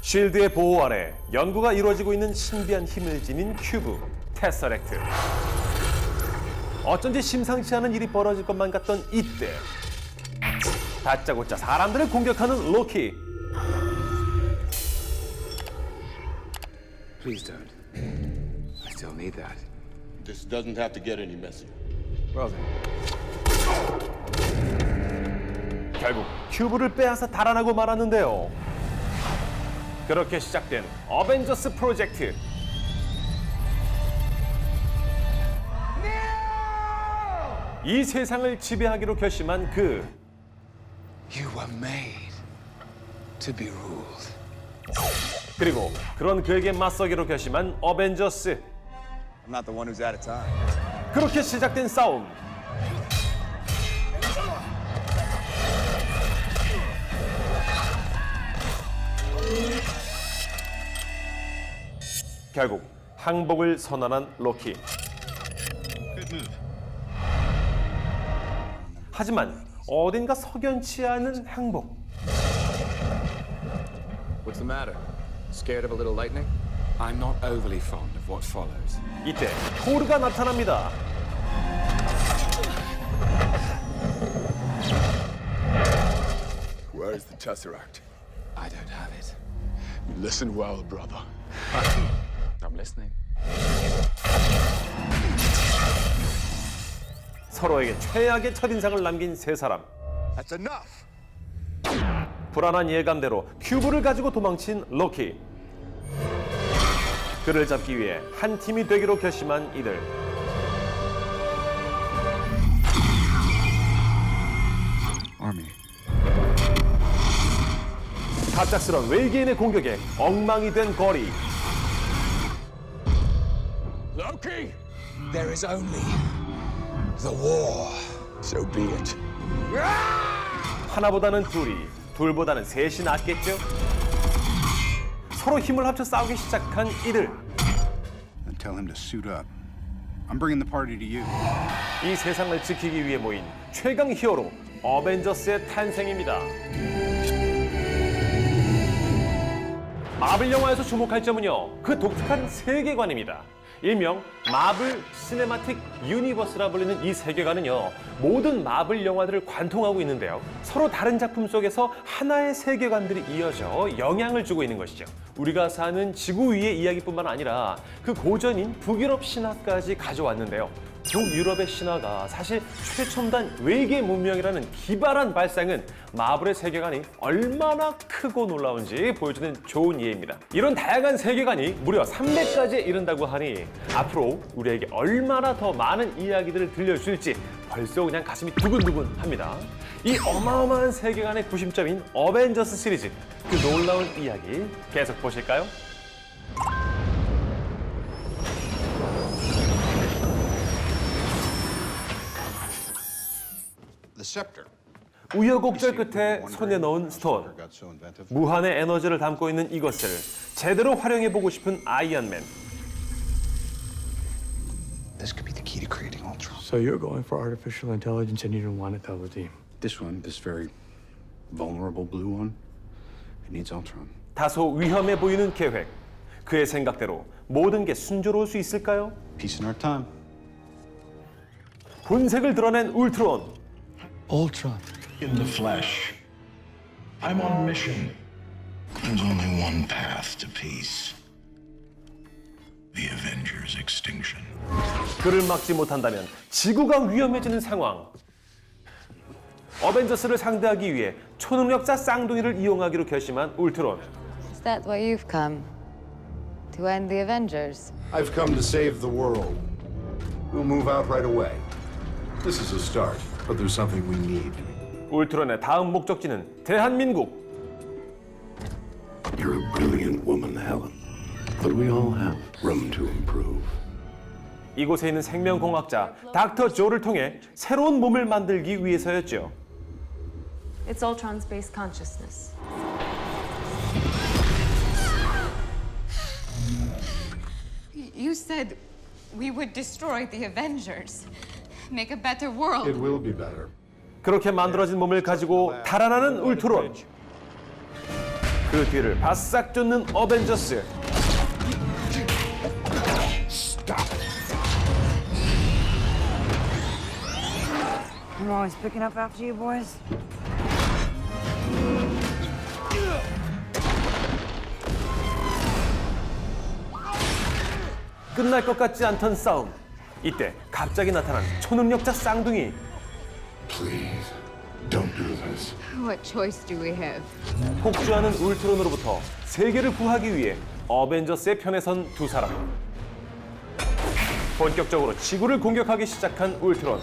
쉴드의 보호 아래 연구가 이루어지고 있는 신비한 힘을 지닌 큐브, 테서렉트. 어쩐지 심상치 않은 일이 벌어질 것만 같던 이때 다짜고짜 사람들을 공격하는 로키. Please don't. I still need that. This doesn't have to get any messier. Well then. 결국 큐브를 빼앗아 달아나고 말았는데요. 그렇게 시작된 어벤져스 프로젝트. 이 세상을 지배하기로 결심한 그 You were made to be ruled. 그리고 그런 그에게 맞서기로 결심한 어벤져스. I'm not the one who's out of time. 그렇게 시작된 싸움. 결국 항복을 선언한 로키. 하지만 어딘가 석연치 않은 항복. What's the matter? Scared of a little lightning? I'm not overly fond of what follows. 이때 토르가 나타납니다. Where is the Tesseract? I don't have it. Listen well, brother. I'm listening. 서로에게 최악의 첫인상을 남긴 세 사람. That's enough. 불안한 예감대로 큐브를 가지고 도망친 로키. 그를 잡기 위해 한 팀이 되기로 결심한 이들. Army. 갑작스런 외계인의 공격에 엉망이 된 거리. Loki! There is only the war. So be it. 하나보다는 둘이, 둘보다는 셋이 낫겠죠? 서로 힘을 합쳐 싸우기 시작한 이들. And tell him to suit up. I'm bringing the party to you. 이 세상을 지키기 위해 모인 최강 히어로 어벤져스의 탄생입니다. 마블 영화에서 주목할 점은요, 그 독특한 세계관입니다. 일명 마블 시네마틱 유니버스라 불리는 이 세계관은요, 모든 마블 영화들을 관통하고 있는데요, 서로 다른 작품 속에서 하나의 세계관들이 이어져 영향을 주고 있는 것이죠. 우리가 사는 지구 위의 이야기뿐만 아니라 그 고전인 북유럽 신화까지 가져왔는데요. 북유럽의 신화가 사실 최첨단 외계 문명이라는 기발한 발상은 마블의 세계관이 얼마나 크고 놀라운지 보여주는 좋은 예입니다. 이런 다양한 세계관이 무려 300가지에 이른다고 하니 앞으로 우리에게 얼마나 더 많은 이야기들을 들려줄지 벌써 그냥 가슴이 두근두근합니다. 이 어마어마한 세계관의 구심점인 어벤져스 시리즈, 그 놀라운 이야기 계속 보실까요? The scepter. 우여곡절 끝에 손에 넣은 스톤. Got so inventive. 무한의 에너지를 담고 있는 이것을 제대로 활용해보고 싶은 아이언맨. This could be the key to creating Ultron. So you're going for artificial intelligence and you don't want to tell the team? This one, this very vulnerable blue one, it needs Ultron. 다소 위험해 보이는 계획. 그의 생각대로 모든 게 순조로울 수 있을까요? Peace in our time. 본색을 드러낸 울트론. Ultron. In the flesh. I'm on mission. There's only one path to peace. The Avengers' extinction. 그를 막지 못한다면 지구가 위험해지는 상황. 어벤져스를 상대하기 위해 초능력자 쌍둥이를 이용하기로 결심한 울트론. Is that why you've come? To end the Avengers? I've come to save the world. We'll move out right away. This is a start, but there's something we need. 울트론의 다음 목적지는 대한민국. You're a brilliant woman, Helen. But we all have room to improve. 이곳에 있는 생명공학자 닥터 조를 통해 새로운 몸을 만들기 위해서였죠. It's Ultron's base consciousness. You said we would destroy the Avengers. Make a better world. It will be better. 그렇게 만들어진 몸을 가지고 달아나는 울트론. 그 뒤를 바싹 쫓는 어벤져스. I'm always picking up after you boys. 끝날 것 같지 않던 싸움. 이때 갑자기 나타난 초능력자 쌍둥이. Please, don't do this. What choice do we have? 폭주하는 울트론으로부터 세계를 구하기 위해 어벤져스의 편에 선 두 사람. 본격적으로 지구를 공격하기 시작한 울트론.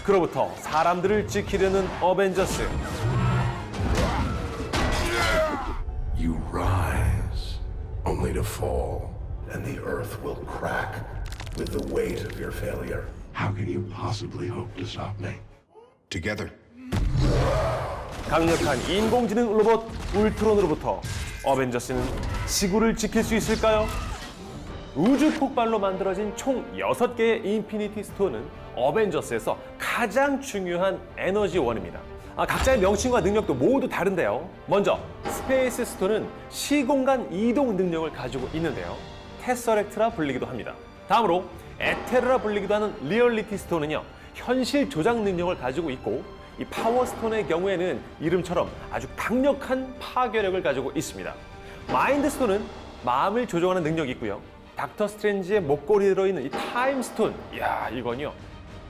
그로부터 사람들을 지키려는 어벤져스. You rise, only to fall, and the earth will crack with the weight of your failure. How can you possibly hope to stop me? Together. 강력한 인공지능 로봇 울트론으로부터 어벤져스는 지구를 지킬 수 있을까요? 우주 폭발로 만들어진 총 6개의 인피니티 스톤은 어벤져스에서 가장 중요한 에너지원입니다. 각자의 명칭과 능력도 모두 다른데요. 먼저 스페이스 스톤은 시공간 이동 능력을 가지고 있는데요. 테서렉트라 불리기도 합니다. 다음으로 에테르라 불리기도 하는 리얼리티 스톤은요, 현실 조작 능력을 가지고 있고, 이 파워 스톤의 경우에는 이름처럼 아주 강력한 파괴력을 가지고 있습니다. 마인드 스톤은 마음을 조종하는 능력이 있고요. 닥터 스트레인지의 목걸이에 들어있는 이 타임 스톤, 이야, 이건요,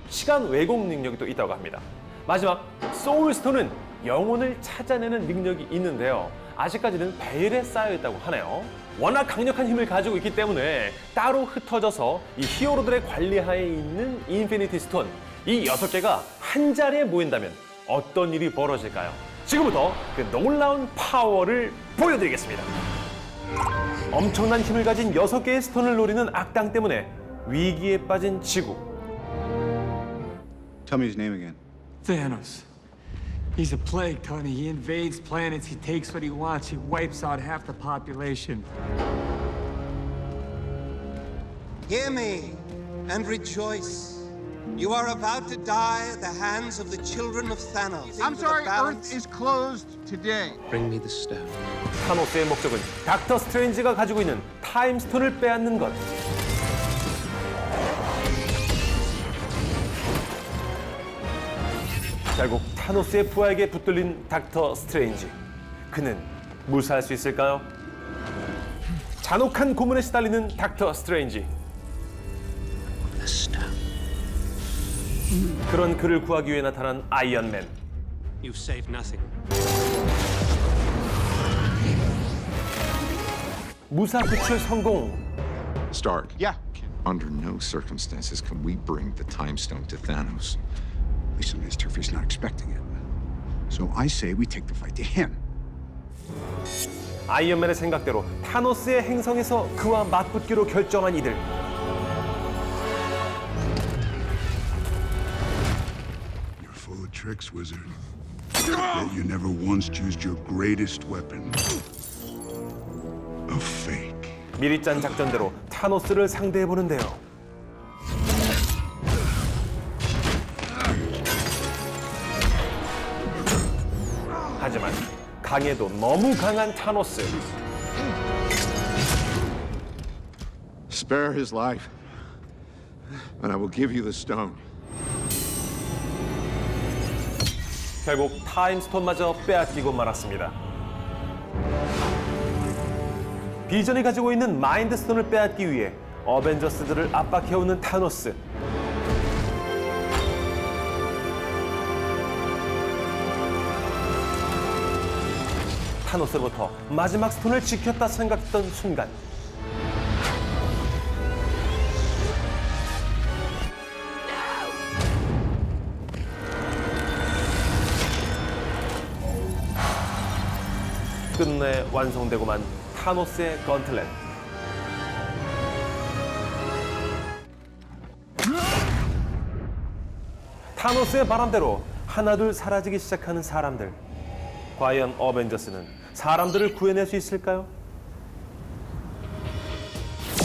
시간 왜곡 능력이 또 있다고 합니다. 마지막 소울 스톤은 영혼을 찾아내는 능력이 있는데요. 아직까지는 베일에 쌓여 있다고 하네요. 워낙 강력한 힘을 가지고 있기 때문에 따로 흩어져서 이 히어로들의 관리하에 있는 인피니티 스톤, 이 6개가 한 자리에 모인다면 어떤 일이 벌어질까요? 지금부터 그 놀라운 파워를 보여드리겠습니다. 엄청난 힘을 가진 6개의 스톤을 노리는 악당 때문에 위기에 빠진 지구. Tell me his name again. Thanos. He's a plague, Tony. He invades planets, he takes what he wants, he wipes out half the population. Hear me and rejoice. You are about to die at the hands of the children of Thanos. I'm sorry, Earth is closed today. Bring me the stone. 타노스의 목적은 닥터 스트레인지가 가지고 있는 타임 스톤을 빼앗는 것. 결국 타노스의 부하에게 붙들린 닥터 스트레인지. 그는 무사할 수 있을까요? 잔혹한 고문에 시달리는 닥터 스트레인지. 그런 그를 구하기 위해 나타난 아이언맨. You've saved nothing. 무사 구출 성공. Stark. Yeah. Under no circumstances can we bring the time stone to Thanos. Listen, Mr. Turfy's not expecting it. So I say we take the fight to him. 아이언맨의 생각대로 타노스의 행성에서 그와 맞붙기로 결정한 이들. You're full of tricks, wizard. Yet you never once used your greatest weapon. A fake. 미리 짠 작전대로 타노스를 상대해 보는데요. 하지만 강해도 너무 강한 타노스. Spare his life, and I will give you the stone. 결국 타임스톤마저 빼앗기고 말았습니다. 비전이 가지고 있는 마인드 스톤을 빼앗기 위해 어벤져스들을 압박해오는 타노스. 타노스로부터 마지막 스톤을 지켰다 생각했던 순간, 끝내 완성되고만 타노스의 건틀렛. 타노스의 바람대로 하나둘 사라지기 시작하는 사람들. 과연 어벤져스는 사람들을 구해낼 수 있을까요?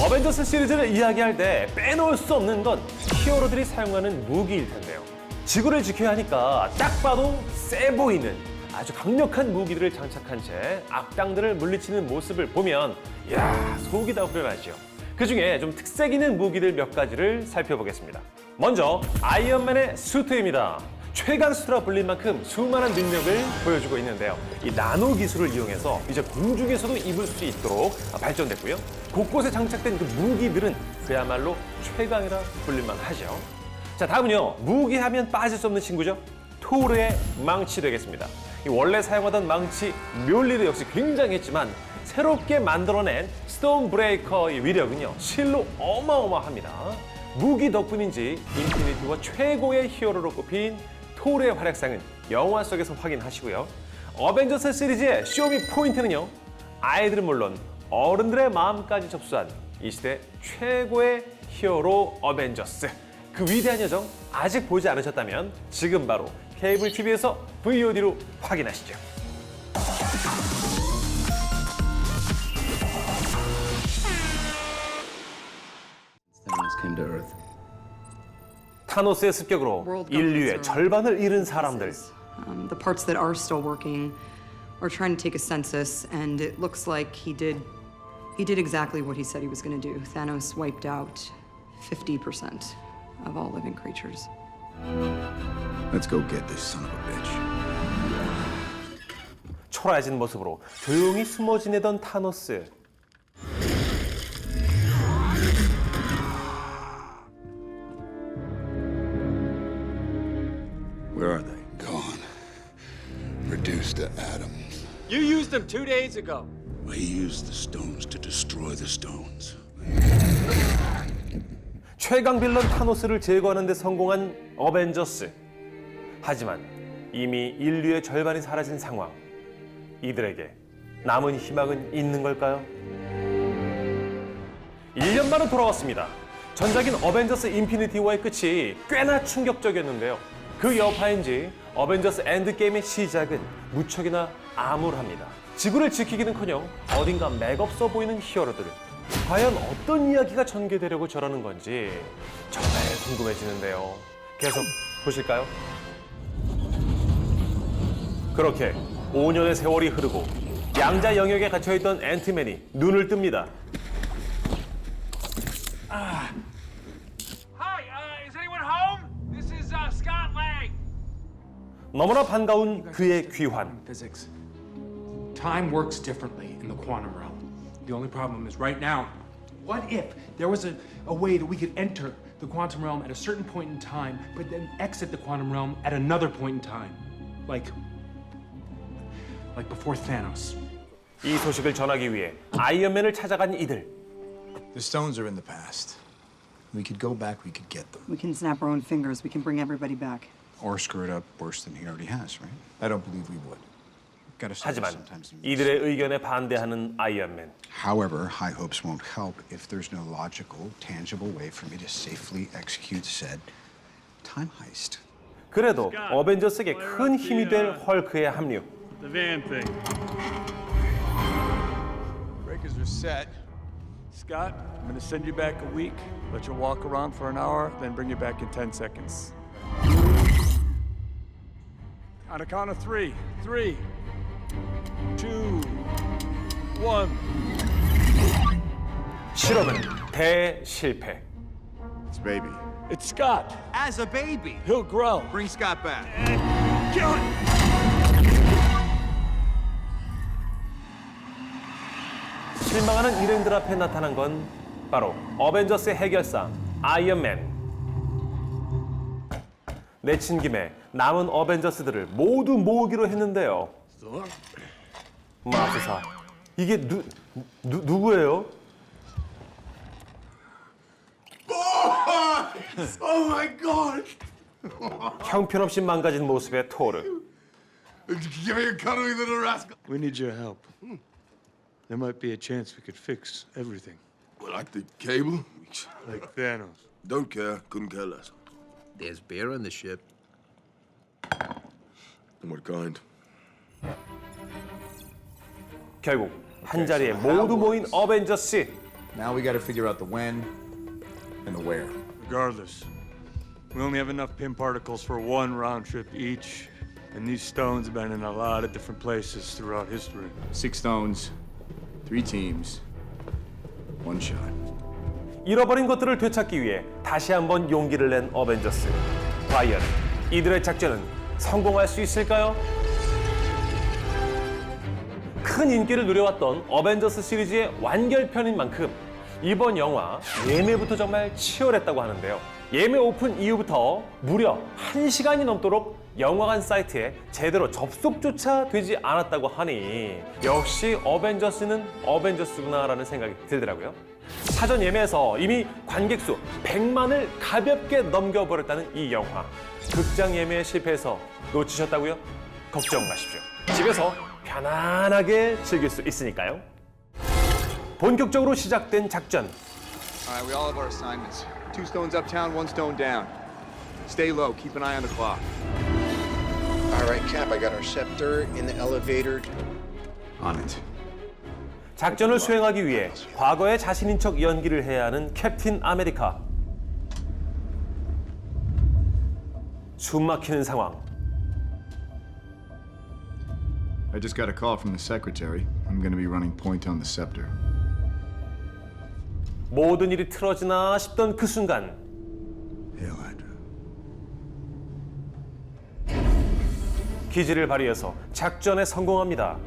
어벤져스 시리즈를 이야기할 때 빼놓을 수 없는 건 히어로들이 사용하는 무기일 텐데요. 지구를 지켜야 하니까 딱 봐도 세 보이는 아주 강력한 무기들을 장착한 채 악당들을 물리치는 모습을 보면 이야, 속이 다 후련하죠. 그중에 좀 특색 있는 무기들 몇 가지를 살펴보겠습니다. 먼저 아이언맨의 수트입니다. 최강수라 불릴 만큼 수많은 능력을 보여주고 있는데요. 이 나노 기술을 이용해서 이제 공중에서도 입을 수 있도록 발전됐고요. 곳곳에 장착된 그 무기들은 그야말로 최강이라 불릴만 하죠. 자, 다음은요. 무기하면 빠질 수 없는 친구죠. 토르의 망치 되겠습니다. 이 원래 사용하던 망치 묠리도 역시 굉장했지만 새롭게 만들어낸 스톤 브레이커의 위력은요. 실로 어마어마합니다. 무기 덕분인지 인피니티 워 최고의 히어로로 꼽힌 토르의 활약상은 영화 속에서 확인하시고요. 어벤져스 시리즈의 쇼미 포인트는요. 아이들은 물론 어른들의 마음까지 접수한 이 시대 최고의 히어로 어벤져스. 그 위대한 여정 아직 보지 않으셨다면 지금 바로 케이블 TV에서 VOD로 확인하시죠. Came to Earth. 타노스의 습격으로 인류의 절반을 잃은 사람들. The parts that are still working are trying to take a census, and it looks like he did exactly what he said he was going to do. Thanos wiped out 50% of all living creatures. Let's go get this son of a bitch. 초라해진 모습으로 조용히 숨어 지내던 타노스. Where are they? Gone. Reduced to atoms. You used them 2 days ago. He used the stones to destroy the stones. 최강 빌런 타노스를 제거하는 데 성공한 어벤져스. 하지만 이미 인류의 절반이 사라진 상황. 이들에게 남은 희망은 있는 걸까요? 1년 만에 돌아왔습니다. 전작인 어벤져스 인피니티 워의 끝이 꽤나 충격적이었는데요. 그 여파인지 어벤져스 엔드게임의 시작은 무척이나 암울합니다. 지구를 지키기는커녕 어딘가 맥없어 보이는 히어로들. 과연 어떤 이야기가 전개되려고 저러는 건지 정말 궁금해지는데요. 계속 보실까요? 그렇게 5년의 세월이 흐르고 양자 영역에 갇혀있던 앤트맨이 눈을 뜹니다. 너무나 반가운 그의 귀환. Physics. Time works differently in the quantum realm. The only problem is right now, what if there was a way that we could enter the quantum realm at a certain point in time, but then exit the quantum realm at another point in time? Like before Thanos. 이 소식을 전하기 위해 아이언맨을 찾아간 이들. The stones are in the past. We could go back, we could get them. We can snap our own fingers. We can bring everybody back. Or screw it up worse than he already has, right? I don't believe we would. Gotta say 하지만 sometimes. 이들의 의견에 반대하는 아이언맨. However, high hopes won't help if there's no logical, tangible way for me to safely execute said time heist. 그래도 어벤져스에게 큰 힘이 될 헐크의 합류. The van thing. Breakers are set. Scott, I'm gonna send you back a week, let you walk around for an hour, then bring you back in 10 seconds. On a count of 3. 3, 2, 1. 실험은 대실패. It's baby. It's Scott. As a baby. He'll grow. Bring Scott back. Kill it. 실망하는 일행들 앞에 나타난 건 바로 어벤져스의 해결사 아이언맨. 내친 김에 남은 어벤져스들을 모두 모으기로 했는데요. 마술사, 이게 누구예요? Oh my god! 형편없이 망가진 모습의 토르. Give me a cuddly little rascal. We need your help. There might be a chance we could fix everything. Well, like the cable? Like Thanos. Don't care. Couldn't care less. There's beer on the ship. What kind? 결국 한 자리에 모두 모인 어벤져스. Now we gotta figure out the when and the where. Regardless, we only have enough Pym particles for one round trip each, And these stones have been in a lot of different places throughout history. 6 stones, 3 teams, 1 shot. 잃어버린 것들을 되찾기 위해 다시 한번 용기를 낸 어벤져스. 과연 이들의 작전은 성공할 수 있을까요? 큰 인기를 누려왔던 어벤져스 시리즈의 완결편인 만큼 이번 영화 예매부터 정말 치열했다고 하는데요. 예매 오픈 이후부터 무려 1시간이 넘도록 영화관 사이트에 제대로 접속조차 되지 않았다고 하니 역시 어벤져스는 어벤져스구나라는 생각이 들더라고요. 사전 예매에서 이미 관객 수 100만을 가볍게 넘겨버렸다는 이 영화. 극장 예매에 실패해서 놓치셨다고요? 걱정 마십시오. 집에서 편안하게 즐길 수 있으니까요. 본격적으로 시작된 작전. All right, we all have our assignments. 2 stones uptown, 1 stone down. Stay low. Keep an eye on the clock. All right, Cap, I got our scepter in the elevator. On it. 작전을 수행하기 위해 과거의 자신인 척 연기를 해야 하는 캡틴 아메리카. 숨 막히는 상황. I just got a call from the secretary. I'm going to be running point on the scepter. 모든 일이 틀어지나 싶던 그 순간 Hail Hydra. 기지를 발휘해서 작전에 성공합니다.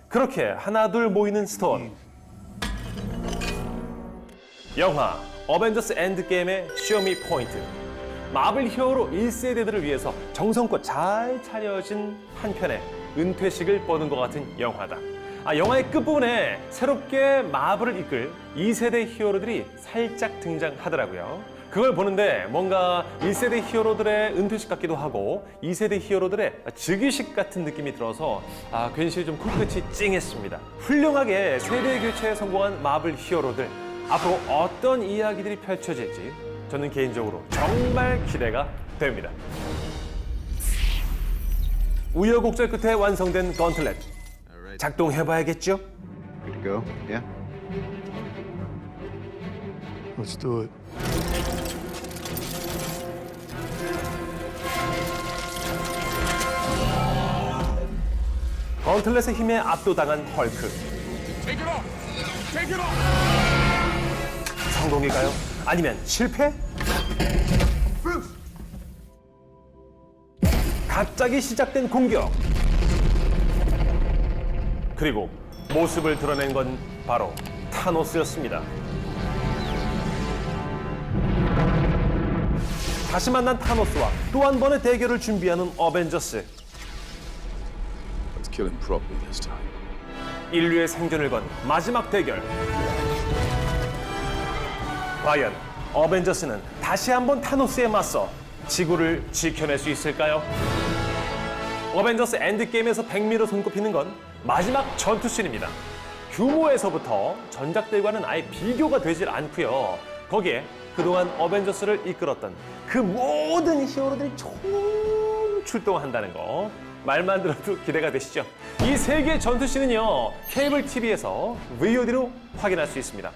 그렇게 하나둘 모이는 스톤. 영화 어벤져스 엔드게임의 쇼미 포인트. 마블 히어로 1세대들을 위해서 정성껏 잘 차려진 한 편의 은퇴식을 보는 것 같은 영화다. 영화의 끝부분에 새롭게 마블을 이끌 2세대 히어로들이 살짝 등장하더라고요. 그걸 보는데 뭔가 1세대 히어로들의 은퇴식 같기도 하고 2세대 히어로들의 즉위식 같은 느낌이 들어서 괜시리 좀 코끝이 찡했습니다. 훌륭하게 세대 교체에 성공한 마블 히어로들. 앞으로 어떤 이야기들이 펼쳐질지 저는 개인적으로 정말 기대가 됩니다. 우여곡절 끝에 완성된 건틀렛. 작동해봐야겠죠? Good to go? Yeah? Let's do it. 건틀렛의 힘에 압도당한 헐크. 성공일까요? 아니면 실패? 갑자기 시작된 공격. 그리고 모습을 드러낸 건 바로 타노스였습니다. 다시 만난 타노스와 또 한 번의 대결을 준비하는 어벤져스. Let's kill him properly this time. 인류의 생존을 건 마지막 대결. 과연 어벤져스는 다시 한번 타노스에 맞서 지구를 지켜낼 수 있을까요? 어벤져스 엔드게임에서 백미로 손꼽히는 건 마지막 전투씬입니다. 규모에서부터 전작들과는 아예 비교가 되질 않고요. 거기에 그동안 어벤져스를 이끌었던 그 모든 히어로들이 총 출동한다는 거. 말만 들어도 기대가 되시죠? 이 세계 전투씬은요, 케이블 TV에서 VOD로 확인할 수 있습니다.